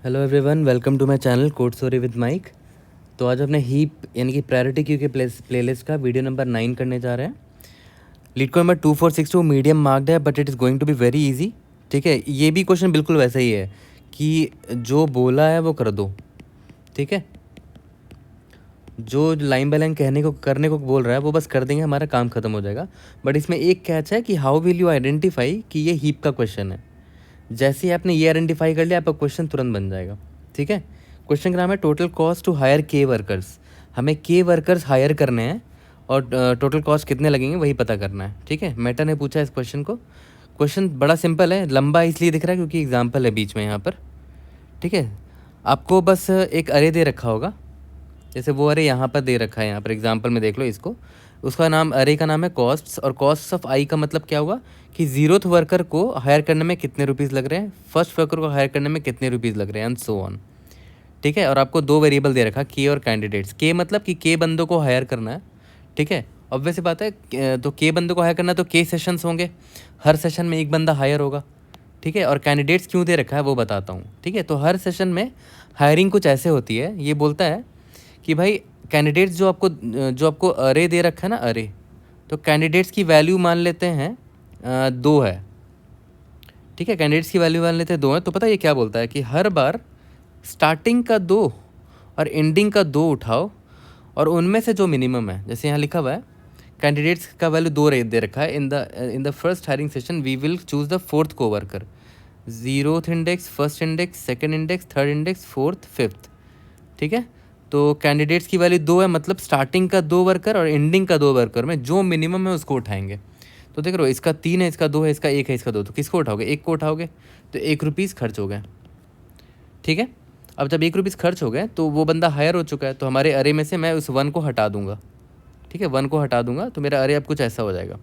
Hello everyone, welcome to my channel code story with MIK. तो आज अपने heap यानी कि प्रायोरिटी क्यू के प्लेलिस्ट का वीडियो नंबर 9 करने जा रहे हैं। LeetCode number 2462 medium marked है, but it is going to be very easy. ठीक है, ये भी क्वेश्चन बिल्कुल वैसा ही है कि जो बोला है वो कर दो। ठीक है, जो लाइन बाय लाइन करने को बोल रहा है वो बस कर देंगे, हमारा काम खत्म हो जाएगा। बट इसमें एक कैच है कि हाउ विल यू आइडेंटिफाई कि ये हीप का क्वेश्चन है। जैसे ही आपने ये आइडेंटिफाई कर लिया, आपका क्वेश्चन तुरंत बन जाएगा। ठीक है, क्वेश्चन का नाम है टोटल कॉस्ट टू हायर के वर्कर्स। हमें के वर्कर्स हायर करने हैं और टोटल कॉस्ट कितने लगेंगे वही पता करना है। ठीक है, मेटा ने पूछा इस क्वेश्चन को। क्वेश्चन बड़ा सिंपल है, लंबा इसलिए दिख रहा है क्योंकि एग्जाम्पल है बीच में यहाँ पर। ठीक है, आपको बस एक अरे दे रखा होगा, जैसे वो अरे यहाँ पर दे रखा है, यहाँ पर एग्जाम्पल में देख लो इसको। उसका नाम अरे का नाम है कॉस्ट्स, और कॉस्ट ऑफ आई का मतलब क्या हुआ कि जीरोथ वर्कर को हायर करने में कितने रुपीज़ लग रहे हैं, फर्स्ट वर्कर को हायर करने में कितने रुपीज़ लग रहे हैं, एंड सो ऑन। ठीक है, और आपको दो वेरिएबल दे रखा, के और कैंडिडेट्स। के मतलब कि के बंदों को हायर करना है। ठीक है, ऑब्वियस बात है, तो के बंदों को हायर करना है तो के सेशंस होंगे, हर सेशन में एक बंदा हायर होगा। ठीक है, और कैंडिडेट्स क्यों दे रखा है वो बताता हूँ। ठीक है, तो हर सेशन में हायरिंग कुछ ऐसे होती है, ये बोलता है कि भाई कैंडिडेट्स जो आपको अरे दे रखा है ना, अरे, तो कैंडिडेट्स की वैल्यू मान लेते हैं 2 है। ठीक है, कैंडिडेट्स की वैल्यू मान लेते हैं 2 है। तो पता है ये क्या बोलता है कि हर बार स्टार्टिंग का 2 और एंडिंग का 2 उठाओ, और उनमें से जो मिनिमम है, जैसे यहाँ लिखा हुआ है कैंडिडेट्स का वैल्यू 2 दे रखा है। In the first hiring session we will choose the fourth को worker, 0th index, first index, second index, third index, fourth, fifth. ठीक है, तो कैंडिडेट्स की वैल्यू 2 है, मतलब स्टार्टिंग का 2 वर्कर और एंडिंग का 2 वर्कर में जो मिनिमम है उसको उठाएंगे। तो देख रहे हो, इसका 3 है, इसका 2 है, इसका 1 है, इसका 2, तो किसको उठाओगे, 1 को उठाओगे, तो 1 रुपीज़ खर्च हो गए। ठीक है, अब जब 1 रुपीज़ खर्च हो गए तो वो बंदा हायर हो चुका है, तो हमारे अरे में से मैं उस 1 को हटा दूंगा। ठीक है, 1 को हटा दूंगा तो मेरा अरे अब कुछ ऐसा हो जाएगा।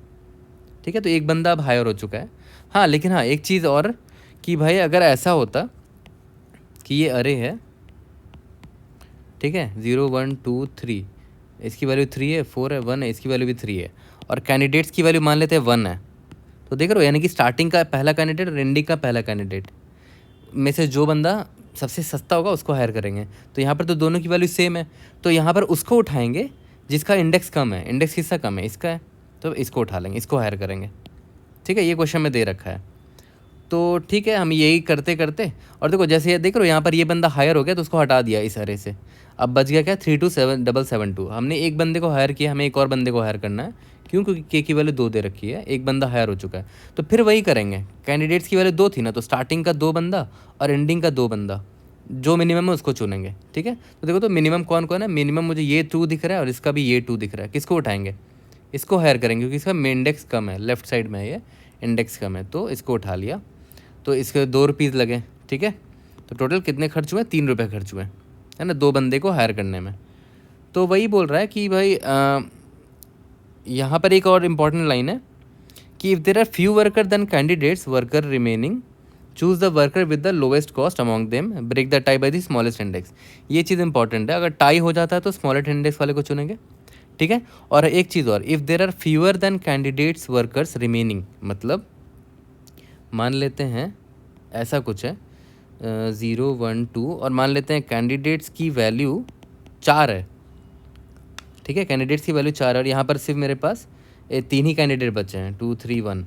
ठीक है, तो एक बंदा अब हायर हो चुका है। हाँ, लेकिन हाँ एक चीज़ और कि भाई अगर ऐसा होता कि ये अरे है, ठीक है, 0 1 2 3, इसकी वैल्यू 3 है, 4 है, 1 है, इसकी वैल्यू भी 3 है, और कैंडिडेट्स की वैल्यू मान लेते हैं 1 है। तो देख रहे हो, यानी कि स्टार्टिंग का पहला कैंडिडेट और एंडिंग का पहला कैंडिडेट में से जो बंदा सबसे सस्ता होगा उसको हायर करेंगे। तो यहाँ पर तो दोनों की वैल्यू सेम है, तो यहाँ पर उसको उठाएंगे जिसका इंडेक्स कम है। इंडेक्स किसका कम है, इसका है, तो इसको उठा लेंगे, इसको हायर करेंगे। ठीक है, ये क्वेश्चन में दे रखा है। तो ठीक है, हम यही करते करते, और देखो जैसे ये देख रहे हो यहाँ पर ये बंदा हायर हो गया तो उसको हटा दिया इस अरे से। अब बच गया क्या, 32772। हमने एक बंदे को हायर किया, हमें एक और बंदे को हायर करना है। क्यों, क्योंकि के की वैल्यू 2 दे रखी है, एक बंदा हायर हो चुका है। तो फिर वही करेंगे, कैंडिडेट्स की वैल्यू 2 थी ना, तो स्टार्टिंग का 2 बंदा और एंडिंग का 2 बंदा, जो मिनिमम है उसको चुनेंगे। ठीक है, तो देखो तो मिनिमम कौन कौन है, मिनिमम मुझे ये 2 दिख रहा है और इसका भी ये 2 दिख रहा है। किसको उठाएंगे, इसको हायर करेंगे क्योंकि इसका इंडेक्स कम है, लेफ्ट साइड में है ये, इंडेक्स कम है, तो इसको उठा लिया। तो इसके 2 रुपीज़ लगे। ठीक है, तो टोटल कितने खर्च हुए, 3 रुपये खर्च हुए, है ना, 2 बंदे को हायर करने में। तो वही बोल रहा है कि भाई यहाँ पर एक और इम्पॉर्टेंट लाइन है कि if there are few worker then candidates worker remaining, choose the worker with the lowest cost among them, break the tie by the smallest index. ये चीज़ इंपॉर्टेंट है, अगर टाई हो जाता है तो स्मॉलेस्ट इंडेक्स वाले को चुनेंगे। ठीक है, और एक चीज़ और, if there are fewer than candidates workers remaining, मतलब मान लेते हैं ऐसा कुछ है 0 1 2, और मान लेते हैं कैंडिडेट्स की वैल्यू 4 है। ठीक है, कैंडिडेट्स की वैल्यू 4 है और यहाँ पर सिर्फ मेरे पास 3 ही कैंडिडेट बचे हैं, 2 3 1।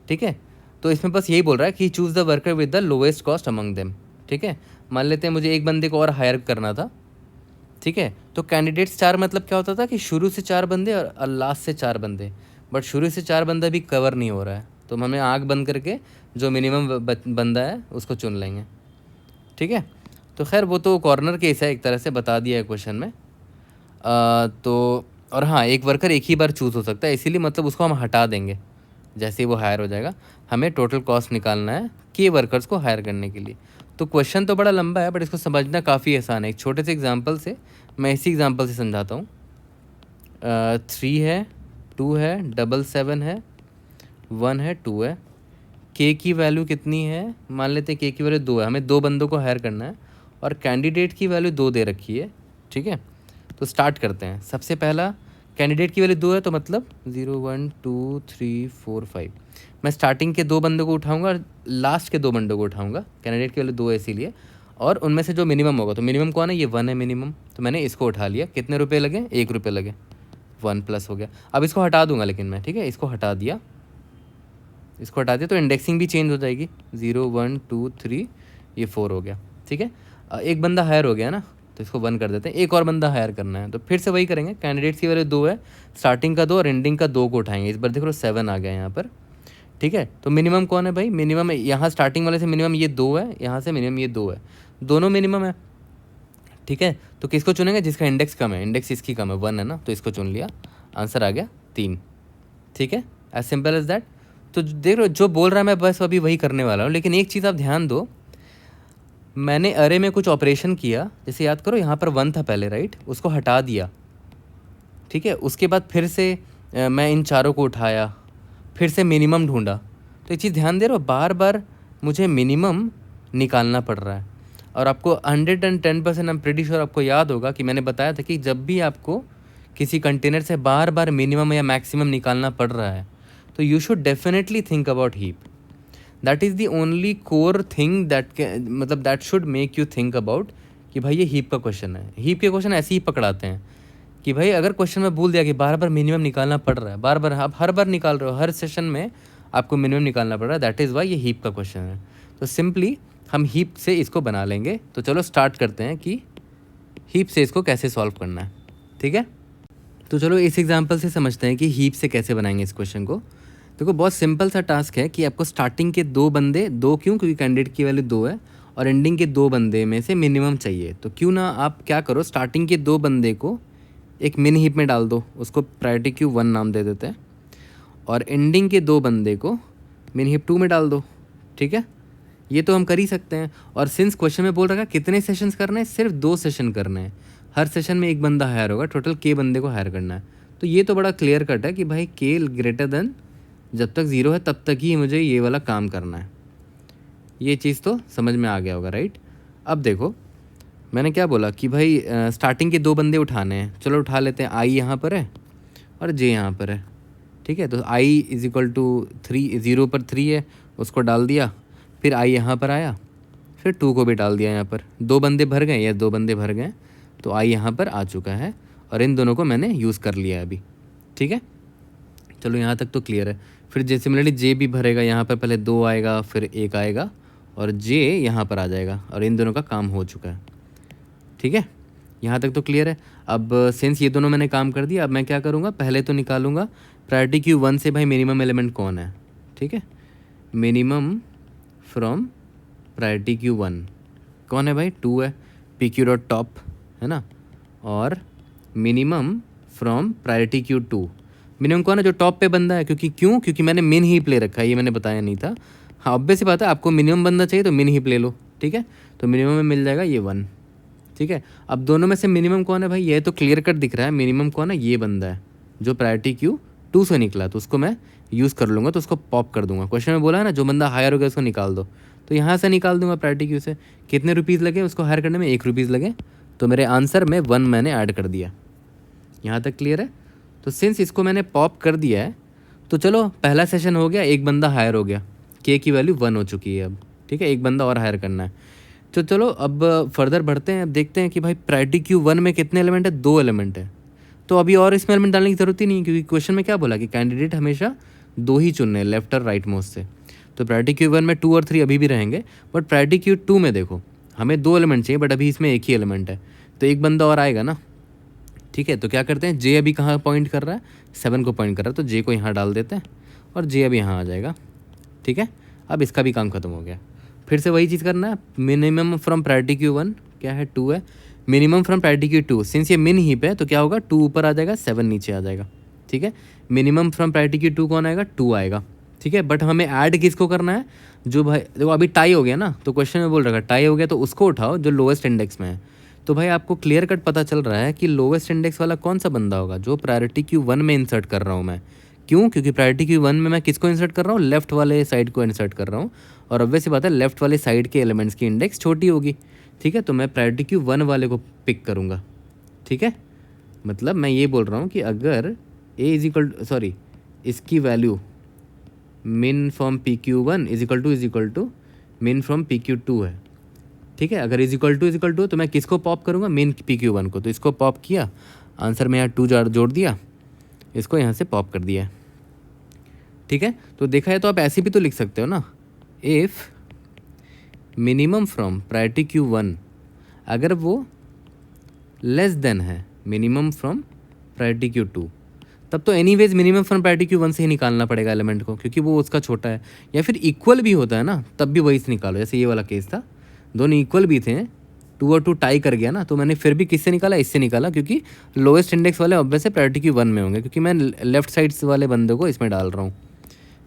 ठीक है, तो इसमें बस यही बोल रहा है कि choose the worker with the lowest cost among them. ठीक है, मान लेते हैं मुझे एक बंदे को और हायर करना था। ठीक है, तो कैंडिडेट्स 4 मतलब क्या होता था कि शुरू से 4 बंदे और लास्ट से 4 बंदे, बट शुरू से 4 बंदा भी कवर नहीं हो रहा है, तो हमें आँख बंद करके जो मिनिमम बंदा है उसको चुन लेंगे। ठीक है, तो खैर वो तो कॉर्नर केस है, एक तरह से बता दिया है क्वेश्चन में। तो और हाँ, एक वर्कर एक ही बार चूज़ हो सकता है, इसीलिए मतलब उसको हम हटा देंगे जैसे ही वो हायर हो जाएगा। हमें टोटल कॉस्ट निकालना है के वर्कर्स को हायर करने के लिए। तो क्वेश्चन तो बड़ा लंबा है, बट इसको समझना काफ़ी आसान है। एक छोटे से एग्जांपल से, मैं इसी एग्जांपल से समझाता हूँ। 3 है, 2 है, 7 है, 1 है, 2 है। के की वैल्यू कितनी है, मान लेते हैं के की वैल्यू 2 है, हमें 2 बंदों को हायर करना है, और कैंडिडेट की वैल्यू 2 दे रखी है। ठीक है, तो स्टार्ट करते हैं। सबसे पहला कैंडिडेट की वैल्यू 2 है, तो मतलब 0 1 2 3 4 5। मैं स्टार्टिंग के 2 बंदों को उठाऊंगा और लास्ट के 2 बंदों को उठाऊंगा, कैंडिडेट की वैल्यू 2 है इसीलिए, और उनमें से जो मिनिमम होगा, तो मिनिमम कौन है, ये 1 है मिनिमम, तो मैंने इसको उठा लिया। कितने रुपये लगे, 1 रुपये लगे, 1 प्लस हो गया। अब इसको हटा दूंगा लेकिन मैं, ठीक है, इसको हटा दिया, इसको हटा दिया तो इंडेक्सिंग भी चेंज हो जाएगी, 0 1 2 3, ये 4 हो गया, ठीक है। एक बंदा हायर हो गया ना, तो इसको 1 कर देते हैं। एक और बंदा हायर करना है, तो फिर से वही करेंगे, कैंडिडेट्स की वैल्यू 2 है, स्टार्टिंग का 2 और एंडिंग का 2 को उठाएंगे। इस बार देखो 7 आ गया यहाँ पर, ठीक है। तो मिनिमम कौन है भाई, मिनिमम यहाँ स्टार्टिंग वाले से मिनिमम ये 2 है, यहाँ से मिनिमम ये 2 है, दोनों मिनिमम है, ठीक है। तो किसको चुनेंगे, जिसका इंडेक्स कम है, इंडेक्स इसकी कम है, 1 है ना, तो इसको चुन लिया, आंसर आ गया 3, ठीक है, एज सिंपल एज दैट। तो देख लो जो बोल रहा है मैं बस अभी वही करने वाला हूँ, लेकिन एक चीज़ आप ध्यान दो, मैंने अरे में कुछ ऑपरेशन किया, जैसे याद करो यहाँ पर 1 था पहले, राइट, उसको हटा दिया, ठीक है। उसके बाद फिर से मैं इन चारों को उठाया, फिर से मिनिमम ढूंढा। तो ये चीज़ ध्यान दे रहे हो, बार बार मुझे मिनिमम निकालना पड़ रहा है। और आपको 110% आई एम प्रीटी श्योर आपको याद होगा कि मैंने बताया था कि जब भी आपको किसी कंटेनर से बार बार मिनिमम या मैक्सिमम निकालना पड़ रहा है, तो you should definitely think about heap. That is the only core thing that मतलब that should make you think about कि भाई ये हीप का क्वेश्चन है। हीप के क्वेश्चन ऐसे ही पकड़ाते हैं कि भाई अगर क्वेश्चन में भूल दिया कि बार बार मिनिमम निकालना पड़ रहा है, बार बार आप हर बार निकाल रहे हो, हर सेशन में आपको मिनिमम निकालना पड़ रहा है, दैट इज़ वाई ये हीप का क्वेश्चन है। तो सिंपली हम हीप से इसको बना लेंगे। तो चलो स्टार्ट करते हैं कि हीप से इसको कैसे सॉल्व करना है, ठीक है। तो चलो इस एग्जांपल से समझते हैं कि हीप से कैसे बनाएंगे इस क्वेश्चन को। देखो बहुत सिंपल सा टास्क है कि आपको स्टार्टिंग के 2 बंदे, 2 क्यों, क्योंकि कैंडिडेट की वैल्यू 2 है, और एंडिंग के 2 बंदे में से मिनिमम चाहिए। तो क्यों ना आप क्या करो, स्टार्टिंग के 2 बंदे को एक मिनी हीप में डाल दो, उसको प्रायोरिटी क्यू 1 नाम दे देते हैं, और एंडिंग के 2 बंदे को मिनी हीप 2 में डाल दो, ठीक है। ये तो हम कर ही सकते हैं। और सिंस क्वेश्चन में बोल रखा है कितने सेशंस करने हैं, सिर्फ 2 सेशन करने हैं, हर सेशन में एक बंदा हायर होगा, टोटल के बंदे को हायर करना है। तो ये तो बड़ा क्लियर कट है कि भाई के ग्रेटर देन जब तक 0 है तब तक ही मुझे ये वाला काम करना है। ये चीज़ तो समझ में आ गया होगा, राइट। अब देखो मैंने क्या बोला कि भाई स्टार्टिंग के 2 बंदे उठाने हैं, चलो उठा लेते हैं। आई यहाँ पर है और जे यहाँ पर है, ठीक है। तो आई इज इक्वल टू 3, 0 पर 3 है, उसको डाल दिया, फिर आई यहाँ पर आया, फिर 2 को भी डाल दिया यहाँ पर, 2 बंदे भर गए, या 2 बंदे भर गए, तो आई यहाँ पर आ चुका है, और इन दोनों को मैंने यूज़ कर लिया है अभी, ठीक है। चलो यहाँ तक तो क्लियर है। फिर जैसे सिमिलरली जे भी भरेगा, यहाँ पर पहले 2 आएगा, फिर 1 आएगा, और जे यहाँ पर आ जाएगा, और इन दोनों का काम हो चुका है, ठीक है। यहाँ तक तो क्लियर है। अब सिंस ये दोनों मैंने काम कर दिया, अब मैं क्या करूँगा, पहले तो निकालूंगा प्रायोरिटी क्यू 1 से भाई मिनिमम एलिमेंट कौन है, ठीक है। मिनिमम फ्रॉम प्रायोरिटी क्यू 1 कौन है भाई, 2 है, पी क्यू डॉट टॉप है ना, और minimum from priority queue 2 minimum कौन है, जो टॉप पे बंदा है, क्योंकि मैंने मिन हीप ले रखा है, ये मैंने बताया नहीं था। हाँ ऑब्वियस सी बात है, आपको मिनिमम बंदा चाहिए तो मिन हीप ले लो, ठीक है। तो मिनिमम में मिल जाएगा ये 1, ठीक है। अब दोनों में से मिनिमम कौन है भाई, ये तो क्लियर कट दिख रहा है, मिनिमम कौन है, ये बंदा है जो प्रायोरिटी क्यू 2 से निकला, तो उसको मैं यूज़ कर लूँगा, तो उसको पॉप कर दूंगा। क्वेश्चन में बोला है ना जो बंदा हायर हो गया उसको निकाल दो, तो यहाँ से निकाल दूंगा प्रायोरिटी क्यू से। कितने रुपीज़ लगे उसको हायर करने में, 1 रुपीज़ लगे, तो मेरे आंसर में 1 मैंने ऐड कर दिया। यहाँ तक क्लियर है। तो सिंस इसको मैंने पॉप कर दिया है, तो चलो पहला सेशन हो गया, एक बंदा हायर हो गया, के की वैल्यू 1 हो चुकी है अब, ठीक है। एक बंदा और हायर करना है। तो चलो अब फर्दर बढ़ते हैं, अब देखते हैं कि भाई प्रायोरिटी क्यू 1 में कितने एलिमेंट है, 2 एलिमेंट है। तो अभी और इसमें एलिमेंट डालने की ज़रूरत ही नहीं, क्योंकि क्वेश्चन में क्या बोला कि कैंडिडेट हमेशा 2 ही चुनने हैं, लेफ्ट और राइट मोस्ट से। तो प्रायोरिटी क्यू 1 में 2 और 3 अभी भी रहेंगे, बट प्रायोरिटी क्यू 2 में देखो हमें 2 एलिमेंट चाहिए, बट अभी इसमें 1 ही एलिमेंट है, तो एक बंदा और आएगा ना, ठीक है। तो क्या करते हैं, जे अभी कहाँ पॉइंट कर रहा है, 7 को पॉइंट कर रहा है, तो जे को यहाँ डाल देते हैं, और जे अभी यहाँ आ जाएगा, ठीक है। अब इसका भी काम खत्म हो गया। फिर से वही चीज़ करना है, मिनिमम फ्रॉम प्रायोरिटी क्यू 1 क्या है, 2 है, minimum from priority queue 2, since ये मिन हीप है तो क्या होगा, 2 ऊपर आ जाएगा, 7 नीचे आ जाएगा, ठीक है। मिनिमम फ्रॉम प्रायोरिटी क्यू 2 कौन आएगा, 2 आएगा, ठीक है। बट हमें ऐड किसको करना है, जो भाई देखो अभी टाई हो गया ना, तो क्वेश्चन में बोल रखा है टाई हो गया तो उसको उठाओ जो लोएस्ट इंडेक्स में है। तो भाई आपको क्लियर कट पता चल रहा है कि लोएस्ट इंडेक्स वाला कौन सा बंदा होगा, जो प्रायोरिटी क्यू 1 में इंसर्ट कर रहा हूँ मैं। क्यों, क्योंकि प्रायोरिटी क्यू 1 में मैं किसको इंसर्ट कर रहा हूँ, लेफ्ट वाले साइड को इंसर्ट कर रहा हूँ, और ऑब्वियस सी बात है लेफ्ट वाले साइड के एलिमेंट्स की इंडेक्स छोटी होगी, ठीक है। तो मैं प्रायोरिटी क्यू 1 वाले को पिक करूँगा, ठीक है। मतलब मैं ये बोल रहा हूँ कि अगर ए इज इक्वल इसकी value min from P Q 1 is equal to min from P Q 2 है, ठीक है। अगर इज इक्वल टू तो मैं किसको पॉप करूँगा, मेन PQ1 को, तो इसको पॉप किया, आंसर में यहाँ 2 जोड़ दिया, इसको यहाँ से पॉप कर दिया। ठीक है, तो देखा है तो आप ऐसे भी तो लिख सकते हो ना, if minimum from priority Q1 अगर वो लेस देन है मिनिमम फ्रॉम प्रायोरिटी Q2, तब तो anyways minimum from priority Q1 से ही निकालना पड़ेगा एलिमेंट को, क्योंकि वो उसका छोटा है। या फिर इक्वल भी होता है ना, तब भी वही से निकालो, जैसे ये वाला केस था, दोनों इक्वल भी थे, 2 और 2 टाई कर गया ना, तो मैंने फिर भी किससे निकाला, इससे निकाला, क्योंकि लोएस्ट इंडेक्स वाले ऑब्वियस से प्रायोरिटी Q1 में होंगे, क्योंकि मैं लेफ्ट साइड वाले बंदे को इसमें डाल रहा हूँ,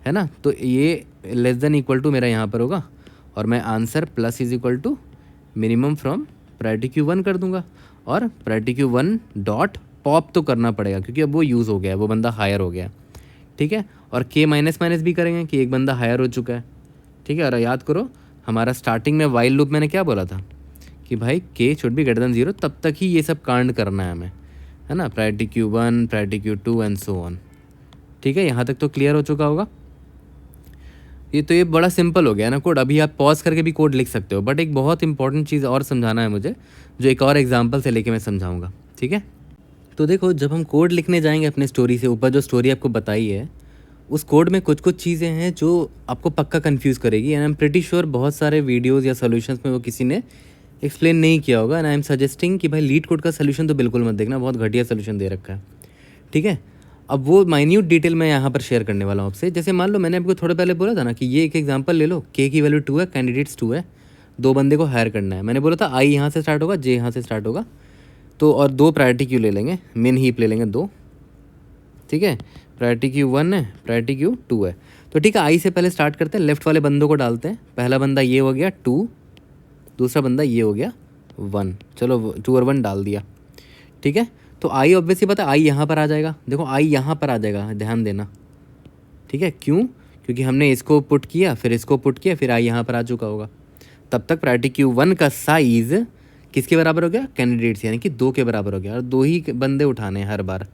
है ना। तो ये लेस देन इक्वल टू मेरा यहाँ पर होगा, और मैं answer plus is equal to minimum from priority Q1 कर दूंगा, और प्रायोरिटी Q1 डॉट पॉप तो करना पड़ेगा, क्योंकि अब वो यूज़ हो गया है, वो बंदा हायर हो गया। ठीक है, और K माइनस माइनस भी करेंगे कि एक बंदा हायर हो चुका है। ठीक है, और याद करो हमारा स्टार्टिंग में वाइल लूप मैंने क्या बोला था कि भाई K should be greater then 0, तब तक ही ये सब कांड करना है हमें, है ना, priority Q1 priority Q2 and so on. ठीक है, यहाँ तक तो क्लियर हो चुका होगा। ये बड़ा सिंपल हो गया ना कोड, अभी आप पॉज करके भी कोड लिख सकते हो, बट एक बहुत इंपॉर्टेंट चीज़ और समझाना है मुझे, जो एक और एग्जांपल से लेके मैं समझाऊंगा। ठीक है, तो देखो जब हम कोड लिखने जाएंगे अपने स्टोरी से ऊपर, जो स्टोरी आपको बताई है, उस कोड में कुछ कुछ चीज़ें हैं जो आपको पक्का कंफ्यूज करेगी, and I am pretty sure बहुत सारे वीडियोज़ या सोल्यूशंस में वो किसी ने एक्सप्लेन नहीं किया होगा, एंड आई एम सजेस्टिंग कि भाई लीड कोड का सोल्यूशन तो बिल्कुल मत देखना, बहुत घटिया सोल्यूशन दे रखा है। ठीक है, अब वो माइन्यूट डिटेल मैं यहाँ पर शेयर करने वाला हूँ आपसे। जैसे मान लो मैंने आपको थोड़ा पहले बोला था ना कि ये एक एग्जांपल ले लो, K की वैल्यू 2 है, कैंडिडेट्स 2 है, 2 बंदे को हायर करना है। मैंने बोला था I यहाँ से स्टार्ट होगा, J यहाँ से स्टार्ट होगा, तो और 2 प्रायोरिटी क्यू ले लेंगे, मेन हीप ले लेंगे 2। ठीक है, प्रायोरिटी Q1 है, प्रायोरिटी Q2 है, तो ठीक है, I से पहले स्टार्ट करते हैं, लेफ्ट वाले बंदों को डालते हैं। पहला बंदा ये हो गया 2, दूसरा बंदा ये हो गया 1, चलो 2 और 1 डाल दिया। ठीक है, तो आई ऑब्वियसली पता है आई यहाँ पर आ जाएगा, देखो आई यहाँ पर आ जाएगा, ध्यान देना। ठीक है, क्यों, क्योंकि हमने इसको पुट किया, फिर इसको पुट किया, फिर आई यहाँ पर आ चुका होगा। तब तक प्रायोरिटी Q1 का साइज़ किसके बराबर हो गया, कैंडिडेट्स, यानी कि 2 के बराबर हो गया, और 2 ही बंदे उठाने हैं हर बार।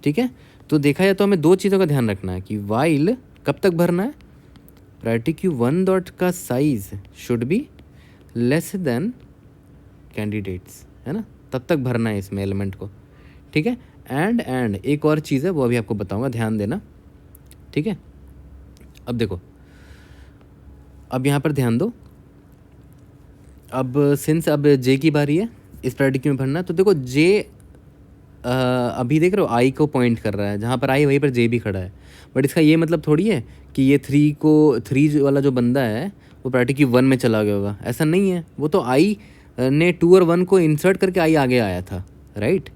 ठीक है, तो देखा जाए तो हमें 2 चीज़ों का ध्यान रखना है कि वाइल कब तक भरना है, प्रायोरिटी Q1 डॉट का size should be less than candidates, है ना, तब तक भरना है इसमें एलिमेंट को। ठीक है, एंड एक और चीज़ है, वो अभी आपको बताऊंगा, ध्यान देना। ठीक है, अब देखो, अब यहाँ पर ध्यान दो, अब सिंस अब J की बारी है इस प्रायोरिटी क्यू में भरना, तो देखो J अभी देख रहे हो I को पॉइंट कर रहा है, जहाँ पर I वहीं पर J भी खड़ा है, बट इसका ये मतलब थोड़ी है कि ये 3 वाला जो बंदा है वो प्रायोरिटी Q1 में चला गया होगा, ऐसा नहीं है। वो तो I ने 2 और 1 को इंसर्ट करके I आगे आया था, राइट।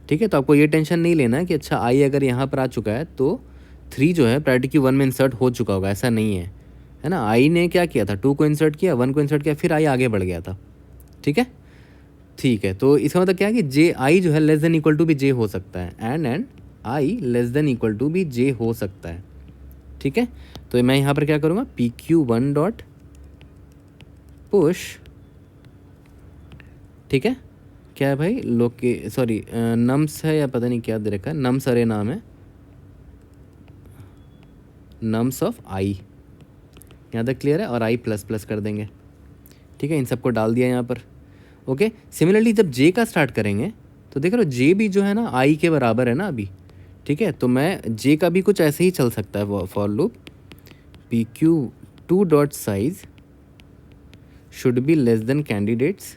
ठीक है, तो आपको ये टेंशन नहीं लेना है कि अच्छा I अगर यहाँ पर आ चुका है तो 3 जो है प्रायोरिटी Q1 में इंसर्ट हो चुका होगा, ऐसा नहीं है ना। I ने क्या किया था, 2 को इंसर्ट किया, 1 को इंसर्ट किया, फिर I आगे बढ़ गया था। ठीक है, तो इसका मतलब क्या है कि J I जो है लेस देन इक्वल टू भी J हो सकता है, and I less than equal to भी J हो सकता है। ठीक है, तो मैं यहाँ पर क्या करूँगा, PQ1 डॉट पुश, ठीक है, क्या है भाई, सॉरी नम्स है या पता नहीं क्या दे रखा है, नम्स अरे नाम है, नम्स ऑफ I, यहाँ तक क्लियर है, और I प्लस प्लस कर देंगे। ठीक है, इन सबको डाल दिया यहाँ पर। ओके, सिमिलरली जब J का स्टार्ट करेंगे तो देख रहे हो J भी जो है ना I के बराबर है ना अभी। ठीक है, तो मैं J का भी कुछ ऐसे ही चल सकता है for loop, PQ2 dot size should be less than candidates.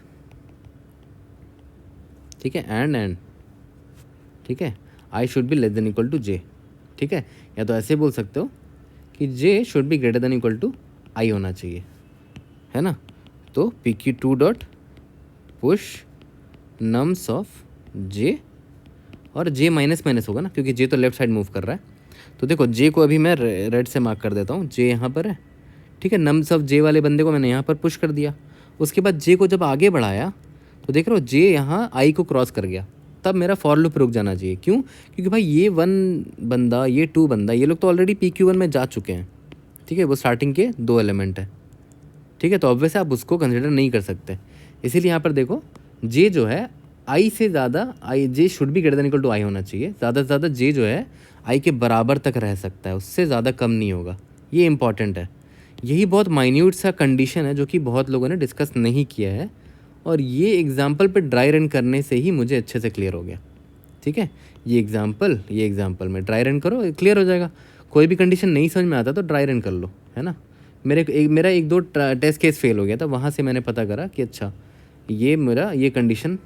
ठीक है, एंड ठीक है, I should be less than equal to J। ठीक है, या तो ऐसे बोल सकते हो कि J should be greater than equal to I होना चाहिए, है ना। तो PQ2 dot push nums of J, और J माइनस माइनस होगा ना, क्योंकि J तो लेफ्ट साइड मूव कर रहा है। तो देखो J को अभी मैं रेड से मार्क कर देता हूँ, J यहाँ पर है। ठीक है, नम्स ऑफ J वाले बंदे को मैंने यहाँ पर पुश कर दिया। उसके बाद J को जब आगे बढ़ाया तो देख रहे हो J यहाँ I को क्रॉस कर गया, तब मेरा फॉर लूप रुक जाना चाहिए। क्यों, क्योंकि भाई ये 1 बंदा, ये 2 बंदा, ये लोग तो ऑलरेडी PQ1 में जा चुके हैं। ठीक है, वो स्टार्टिंग के 2 एलिमेंट है। ठीक है, तो ऑब्वियस आप उसको कंसिडर नहीं कर सकते, इसीलिए यहाँ पर देखो J जो है I से ज़्यादा, J should be greater than equal to I होना चाहिए। ज़्यादा से ज़्यादा J जो है I के बराबर तक रह सकता है, उससे ज़्यादा कम नहीं होगा, ये इंपॉर्टेंट है। यही बहुत माइन्यूट सा कंडीशन है जो कि बहुत लोगों ने डिस्कस नहीं किया है, और ये एग्जाम्पल पे ड्राई रन करने से ही मुझे अच्छे से क्लियर हो गया। ठीक है, ये एग्जाम्पल में ड्राई रन करो, क्लियर हो जाएगा। कोई भी कंडीशन नहीं समझ में आता तो ड्राई रन कर लो, है ना। मेरा एक दो टेस्ट केस फेल हो गया था, वहाँ से मैंने पता करा कि अच्छा ये कंडीशन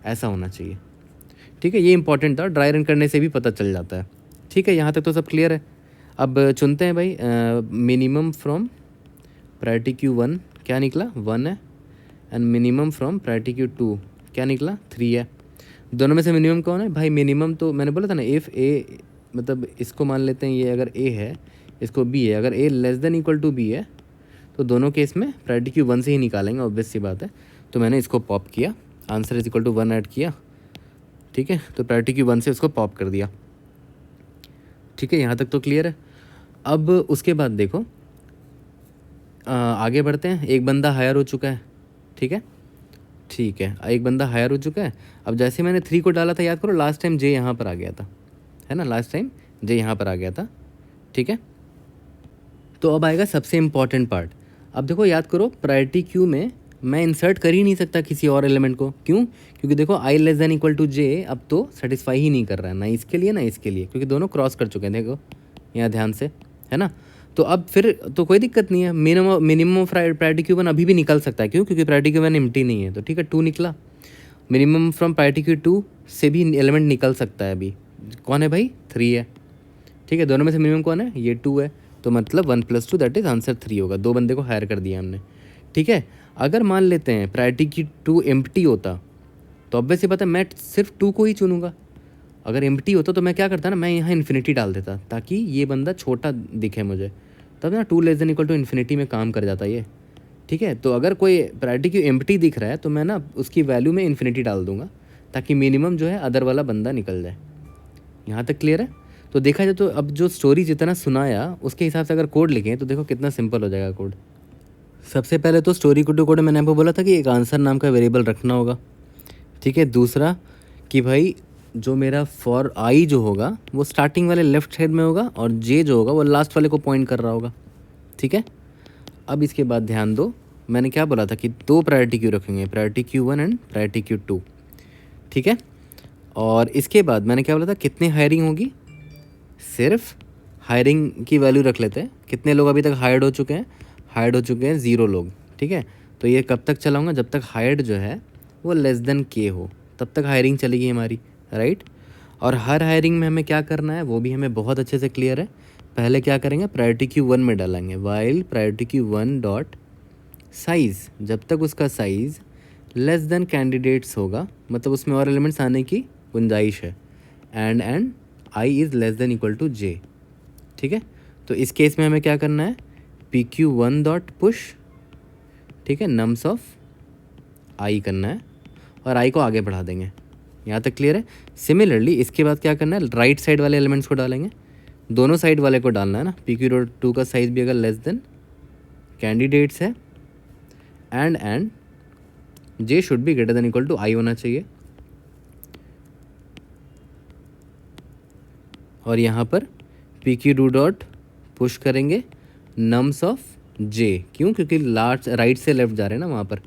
ऐसा होना चाहिए। ठीक है, ये इंपॉर्टेंट था, ड्राई रन करने से भी पता चल जाता है। ठीक है, यहाँ तक तो सब क्लियर है। अब चुनते हैं भाई मिनिमम फ्रॉम प्रायोरिटी क्यू 1 क्या निकला 1 है, and minimum from priority queue 2 क्या निकला 3 है। दोनों में से मिनिमम कौन है भाई? मिनिमम तो मैंने बोला था ना, इफ़ ए मतलब इसको मान लेते हैं, ये अगर ए है इसको बी है, अगर A less than equal to B है तो दोनों केस में प्रायोरिटी क्यू 1 से ही निकालेंगे, ऑब्वियस सी बात है। तो मैंने इसको पॉप किया, answer is equal to 1 add किया। ठीक है, तो प्रायोरिटी क्यू 1 से उसको पॉप कर दिया। ठीक है, यहाँ तक तो क्लियर है। अब उसके बाद देखो आगे बढ़ते हैं। एक बंदा हायर हो चुका है। ठीक है, एक बंदा हायर हो चुका है। अब जैसे मैंने 3 को डाला था, याद करो लास्ट टाइम जे यहाँ पर आ गया था, है ना, लास्ट टाइम जे यहाँ पर आ गया था। ठीक है, तो अब आएगा सबसे इम्पॉर्टेंट पार्ट। अब देखो याद करो, प्रायोरिटी क्यू में मैं इंसर्ट कर ही नहीं सकता किसी और एलिमेंट को। क्यों? क्योंकि देखो आई लेस देन इक्वल टू जे अब तो सेटिस्फाई ही नहीं कर रहा है, ना इसके लिए ना इसके लिए, क्योंकि दोनों क्रॉस कर चुके हैं। देखो यहाँ ध्यान से, है ना। तो अब फिर तो कोई दिक्कत नहीं है, मिनिमम प्रायोरिटी क्यू 1 अभी भी निकल सकता है। क्यों? क्योंकि प्रायोरिटी क्यू 1 एम्प्टी नहीं है। तो ठीक है, 2 निकला। मिनिमम फ्रॉम प्रायोरिटी क्यू 2 से भी एलिमेंट निकल सकता है। अभी कौन है भाई? 3 है। ठीक है, दोनों में से मिनिमम कौन है? ये 2 है। तो मतलब 1 + 2 दैट इज आंसर 3 होगा। 2 बंदे को हायर कर दिया हमने। ठीक है, अगर मान लेते हैं प्रायोरिटी की 2 एम्प्टी होता तो ऑब्वियस ही पता है मैं सिर्फ 2 को ही चुनूंगा। अगर एम्प्टी होता तो मैं क्या करता ना, मैं यहाँ इन्फिनिटी डाल देता ताकि ये बंदा छोटा दिखे मुझे, तब ना 2 less than equal to infinity में काम कर जाता ये। ठीक है, तो अगर कोई प्रायोरिटी की एम्प्टी दिख रहा है तो मैं ना उसकी वैल्यू में इन्फिनिटी डाल दूंगा ताकि मिनिमम जो है अदर वाला बंदा निकल जाए। यहाँ तक क्लियर है? तो देखा जाए तो अब जो स्टोरी जितना सुनाया उसके हिसाब से अगर कोड लिखें तो देखो कितना सिंपल हो जाएगा कोड। सबसे पहले तो स्टोरी टू कोड मैंने आपको बोला था कि एक आंसर नाम का वेरिएबल रखना होगा। ठीक है, दूसरा कि भाई जो मेरा फॉर आई जो होगा वो स्टार्टिंग वाले लेफ्ट साइड में होगा और जे जो होगा वो लास्ट वाले को पॉइंट कर रहा होगा। ठीक है, अब इसके बाद ध्यान दो, मैंने क्या बोला था कि 2 प्रायोरिटी क्यू रखेंगे, priority queue 1 and priority queue 2। ठीक है, और इसके बाद मैंने क्या बोला था, कितने हायरिंग होगी? सिर्फ हायरिंग की वैल्यू रख लेते हैं। कितने लोग अभी तक हायर्ड हो चुके हैं? हायर्ड हो चुके हैं 0 लोग। ठीक है, तो ये कब तक चलाऊंगा? जब तक हायर्ड जो है वो लेस देन के हो, तब तक हायरिंग चलेगी हमारी, राइट। और हर हायरिंग में हमें क्या करना है वो भी हमें बहुत अच्छे से क्लियर है। पहले क्या करेंगे? प्रायोरिटी क्यू 1 में डालेंगे, while priority queue 1 dot size, जब तक उसका साइज़ लेस देन कैंडिडेट्स होगा, मतलब उसमें और एलिमेंट्स आने की गुंजाइश है, and I is less than equal to J. ठीक है, तो इस केस में हमें क्या करना है? पी क्यू 1 डॉट पुश, ठीक है, नम्स ऑफ आई करना है और आई को आगे बढ़ा देंगे। यहाँ तक क्लियर है? सिमिलरली इसके बाद क्या करना है? राइट साइड वाले एलिमेंट्स को डालेंगे, दोनों साइड वाले को डालना है ना। पी क्यू डॉट 2 का साइज़ भी अगर लेस देन कैंडिडेट्स है, and J should be greater than equal to I होना चाहिए। और यहाँ पर पी क्यू 2 डॉट पुश करेंगे नम्स ऑफ जे। क्यों? क्योंकि लास्ट राइट से लेफ्ट जा रहे हैं ना, वहाँ पर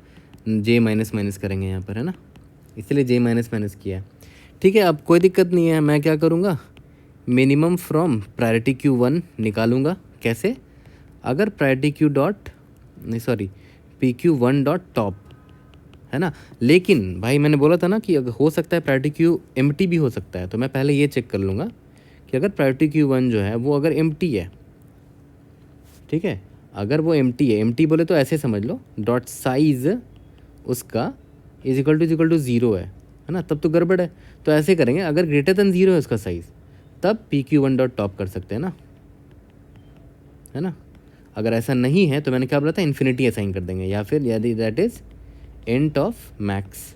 जे माइनस माइनस करेंगे यहाँ पर, है ना, इसलिए जे माइनस माइनस किया है। ठीक है, अब कोई दिक्कत नहीं है, मैं क्या करूँगा? मिनिमम फ्रॉम प्रायोरिटी क्यू 1 निकालूंगा। कैसे? अगर प्रायोरिटी क्यू डॉट नहीं sorry P Q 1 dot top, है ना। लेकिन भाई मैंने बोला था ना कि अगर हो सकता है प्रायोरिटी क्यू एम्प्टी भी हो सकता है, तो मैं पहले ये चेक कर लूँगा कि अगर प्रायोरिटी क्यू 1 जो है वो अगर एम्प्टी है, ठीक है, अगर वो एम्प्टी है, एम्प्टी बोले तो ऐसे समझ लो डॉट साइज उसका इज इक्वल टू 0 है ना, तब तो गड़बड़ है। तो ऐसे करेंगे, अगर ग्रेटर देन 0 है उसका साइज़ तब पी क्यू 1 डॉट टॉप कर सकते हैं ना, है ना। अगर ऐसा नहीं है तो मैंने क्या बोला था, इन्फिनिटी असाइन कर देंगे, या फिर यदि that is int of max.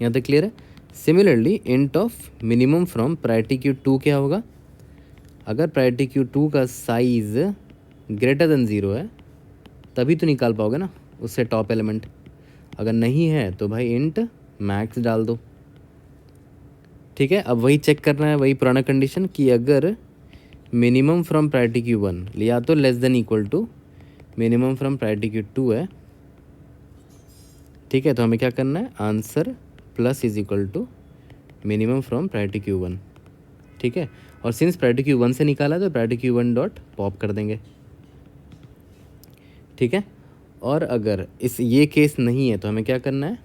यहाँ तक क्लियर है? Similarly int of minimum from priority queue 2 क्या होगा? अगर प्रायोरिटी क्यू 2 का साइज़ ग्रेटर देन 0 है तभी तो निकाल पाओगे ना उससे टॉप एलिमेंट। अगर नहीं है तो भाई इंट मैक्स डाल दो। ठीक है, अब वही चेक करना है, वही पुराना कंडीशन कि अगर मिनिमम फ्रॉम प्रायोरिटी क्यू 1 या तो less than equal to minimum from priority queue 2 है, ठीक है। तो हमें क्या करना है, answer plus is equal to minimum from priority queue 1, ठीक है। और सिंस प्रायोरिटी क्यू 1 से निकाला तो प्रायोरिटी क्यू 1 डॉट पॉप कर देंगे, ठीक है। और अगर इस ये केस नहीं है तो हमें क्या करना है,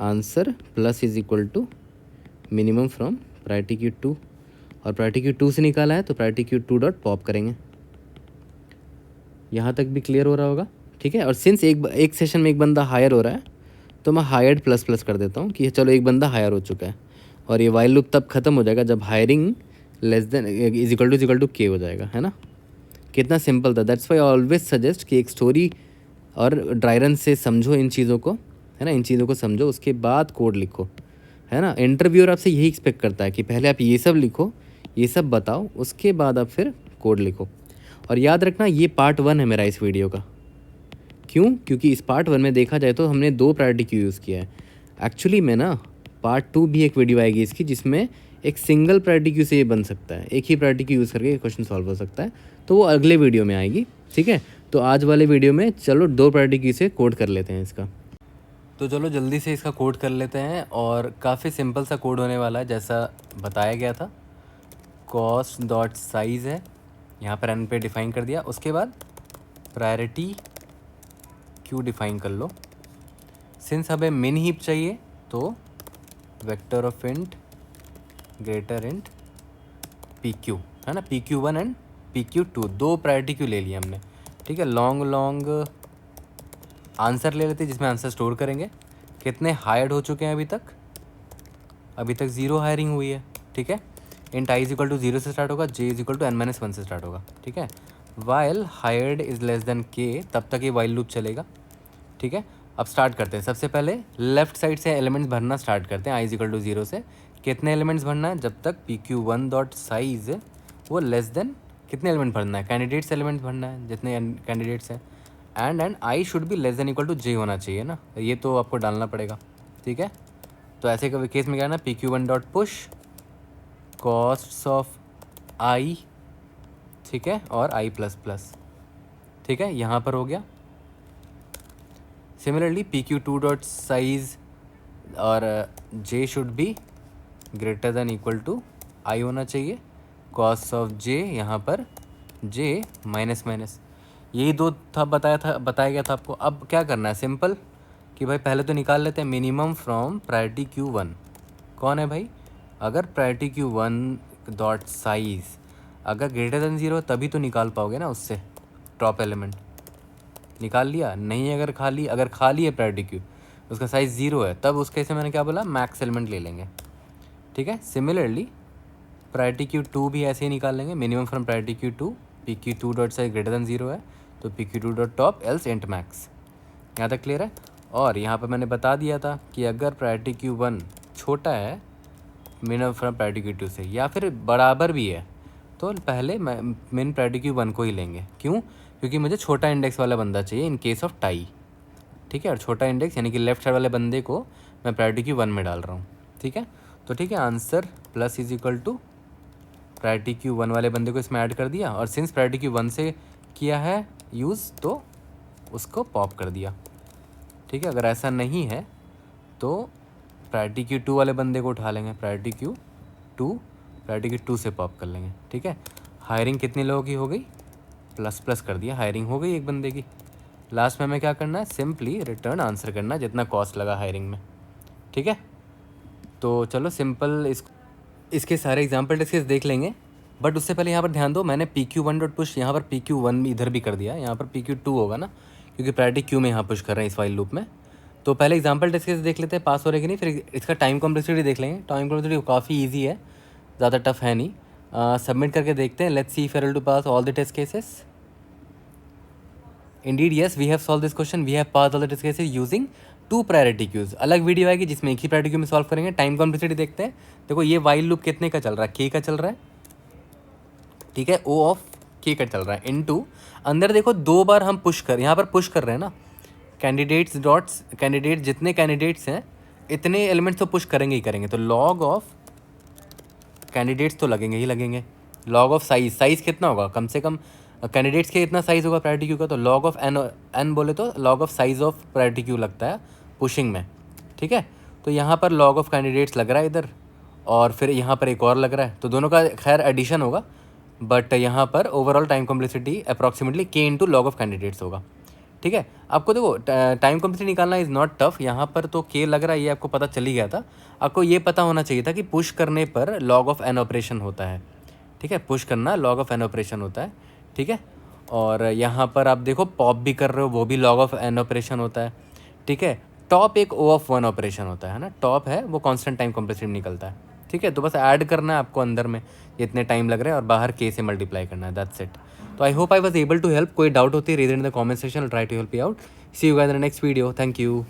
answer plus is equal to minimum from priority queue 2, और प्रायोरिटी क्यू 2 से निकाला है तो प्रायोरिटी क्यू 2 डॉट पॉप करेंगे। यहाँ तक भी क्लियर हो रहा होगा, ठीक है। और सिंस एक सेशन में एक बंदा हायर हो रहा है तो मैं हायर्ड प्लस प्लस कर देता हूँ कि चलो एक बंदा हायर हो चुका है, और ये वाइल लूप तब खत्म हो जाएगा जब hiring less than is equal to K हो जाएगा, है ना। कितना सिंपल था। दैट्स वाई ऑलवेज सजेस्ट कि एक स्टोरी और ड्राई रन से समझो इन चीज़ों को, है ना। इन चीज़ों को समझो, उसके बाद कोड लिखो, है ना। इंटरव्यूअर आपसे यही एक्सपेक्ट करता है कि पहले आप ये सब लिखो, ये सब बताओ, उसके बाद आप फिर कोड लिखो। और याद रखना ये पार्ट 1 है मेरा इस वीडियो का। क्यों? क्योंकि इस पार्ट 1 में देखा जाए तो हमने 2 प्रायोरिटी क्यू यूज़ किया है। एक्चुअली में ना पार्ट 2 भी एक वीडियो आएगी इसकी, जिसमें एक सिंगल प्रायोरिटी क्यू से ये बन सकता है, एक ही प्रायोरिटी क्यू यूज़ करके क्वेश्चन सॉल्व हो सकता है, तो वो अगले वीडियो में आएगी, ठीक है। तो आज वाले वीडियो में चलो 2 प्रायोरिटी क्यू से कोड कर लेते हैं इसका। तो चलो जल्दी से इसका कोड कर लेते हैं, और काफ़ी सिंपल सा कोड होने वाला है जैसा बताया गया था। कॉस्ट डॉट साइज़ है, यहाँ पर एन पे डिफ़ाइन कर दिया, उसके बाद प्रायोरिटी क्यू डिफ़ाइन कर लो। सिंस हमें मिन हीप चाहिए तो vector of int greater int P Q, है ना। P Q 1 and P Q 2 2 priority queue ले लिया हमने, ठीक है। लॉन्ग आंसर ले लेते हैं जिसमें आंसर स्टोर करेंगे। कितने हायर्ड हो चुके हैं अभी तक 0 हायरिंग हुई है, ठीक है। Int I is equal to 0 से स्टार्ट होगा, जे इज इक्वल टू n-1 से स्टार्ट होगा, ठीक है। While hired is less than के, तब तक ये वाइल लूप चलेगा, ठीक है। अब स्टार्ट करते हैं। सबसे पहले लेफ्ट साइड से एलिमेंट्स भरना स्टार्ट करते हैं, आई इज इक्वल टू 0 से। कितने एलिमेंट्स भरना है, जब तक पी क्यू 1 डॉट साइज वो लेस देन कितने एलिमेंट भरना है, कैंडिडेट्स एलिमेंट भरना है जितने कैंडिडेट्स हैं, and I should be less than equal to J होना चाहिए ना, ये तो आपको डालना पड़ेगा, ठीक है। तो ऐसे केस में क्या है ना, P Q 1 dot push cost of I, ठीक है, और आई प्लस प्लस, ठीक है, यहाँ पर हो गया। Similarly P Q 2 dot size और J should be greater than equal to I होना चाहिए, कॉस्ट ऑफ जे, यहाँ पर जे माइनस माइनस, यही 2 बताया गया था आपको। अब क्या करना है, सिंपल कि भाई पहले तो निकाल लेते हैं मिनिमम फ्रॉम प्रायोरिटी क्यू 1। कौन है भाई, अगर प्रायोरिटी क्यू 1 डॉट साइज अगर ग्रेटर देन 0 तभी तो निकाल पाओगे ना, उससे टॉप एलिमेंट निकाल लिया। नहीं अगर खाली है प्रायोरिटी क्यू, उसका साइज़ 0 है, तब उस केस में मैंने क्या बोला, मैक्स एलिमेंट ले लेंगे, ठीक है। सिमिलरली प्रायोरिटी क्यू 2 भी ऐसे ही निकाल लेंगे, minimum from priority queue 2, P Q 2 dot size greater than 0 है तो P Q 2 dot top else int max. यहाँ तक क्लियर है। और यहाँ पर मैंने बता दिया था कि अगर प्रायोरिटी क्यू 1 छोटा है मिनिमम फ्रॉम प्रायोरिटी क्यू 2 से, या फिर बराबर भी है, तो पहले मिन प्रायोरिटी क्यू 1 को ही लेंगे। क्यों? क्योंकि मुझे छोटा इंडेक्स वाला बंदा चाहिए इन केस ऑफ टाई, ठीक है। और छोटा इंडेक्स यानी कि लेफ्ट साइड वाले बंदे को मैं प्रायोरिटी क्यू 1 में डाल रहा हूँ, ठीक है। तो ठीक है, answer plus is equal to priority queue 1 वाले बंदे को इसमें ऐड कर दिया, और सिंस प्रायोरिटी क्यू 1 से किया है यूज़ तो उसको पॉप कर दिया, ठीक है। अगर ऐसा नहीं है तो प्रायोरिटी क्यू 2 वाले बंदे को उठा लेंगे, प्रायोरिटी क्यू 2 से पॉप कर लेंगे, ठीक है। हायरिंग कितने लोगों की हो गई, प्लस प्लस कर दिया, हायरिंग हो गई एक बंदे की। लास्ट में हमें क्या करना है, सिंपली रिटर्न आंसर करना जितना कॉस्ट लगा हायरिंग में, ठीक है। तो चलो सिंपल इसके सारे एग्जाम्पल टेस्ट केस देख लेंगे, बट उससे पहले यहाँ पर ध्यान दो, मैंने पी क्यू 1 डॉट पुश यहाँ पर पी क्यू 1 इधर भी कर दिया, यहाँ पर पी क्यू 2 होगा ना, क्योंकि प्रायोरिटी क्यू में यहाँ पुश कर रहे हैं इस वाइल लूप में। तो पहले एग्जाम्पल टेस्ट केस देख लेते हैं पास हो रहे कि नहीं, फिर इसका टाइम कॉम्प्लेक्सिटी देख लेंगे। टाइम कॉम्प्लेक्सिटी काफ़ी ईजी है, ज़्यादा टफ है नहीं। सबमिट करके देखते हैं, let's see if to pass all the test cases. Indeed yes, we have solve this question, we have pass all the test cases using 2 priority queues. अलग video आएगी जिसमें एक ही प्रायोरिटी क्यू में सॉल्व करेंगे। टाइम कॉम्प्लेक्सिटी देखते हैं। देखो ये वाइल लूप कितने का चल रहा है, के का चल रहा है, ठीक है, ओ ऑफ के का चल रहा है, इनटू अंदर देखो 2 बार हम यहाँ पर पुश कर रहे हैं ना, कैंडिडेट जितने कैंडिडेट्स हैं इतने एलिमेंट्स तो पुश करेंगे ही करेंगे, तो लॉग ऑफ कैंडिडेट्स तो लगेंगे ही लगेंगे, लॉग ऑफ साइज़ कितना होगा, कम से कम कैंडिडेट्स के इतना साइज़ होगा प्रायोरिटी क्यू का, तो लॉग ऑफ एन बोले तो log of size of priority queue लगता है पुशिंग में, ठीक है। तो यहाँ पर लॉग ऑफ कैंडिडेट्स लग रहा है इधर, और फिर यहाँ पर एक और लग रहा है, तो दोनों का खैर एडिशन होगा, बट यहाँ पर ओवरऑल टाइम कॉम्प्लेक्सिटी अप्रॉक्सीमेटली के इंटू लॉग ऑफ कैंडिडेट्स होगा, ठीक है। आपको देखो टाइम कॉम्प्लेक्सिटी निकालना इज़ नॉट टफ, यहाँ पर तो के लग रहा है, ये आपको पता चल ही गया था। आपको ये पता होना चाहिए था कि पुश करने पर लॉग ऑफ एन ऑपरेशन होता है, ठीक है, पुश करना लॉग ऑफ एन ऑपरेशन होता है, ठीक है। और यहाँ पर आप देखो पॉप भी कर रहे हो, वो भी लॉग ऑफ एन ऑपरेशन होता है, ठीक है। टॉप एक ओ ऑफ वन ऑपरेशन होता है ना, टॉप है वो कांस्टेंट टाइम कॉम्प्लेक्सिटी निकलता है, ठीक है। तो बस ऐड करना है आपको अंदर में जितने टाइम लग रहे हैं और बाहर के से मल्टीप्लाई करना है, दैट्स इट। तो I hope I was able to help. कोई डाउट होती है read in the comment section, try to help you out. See you guys in the next video, thank you.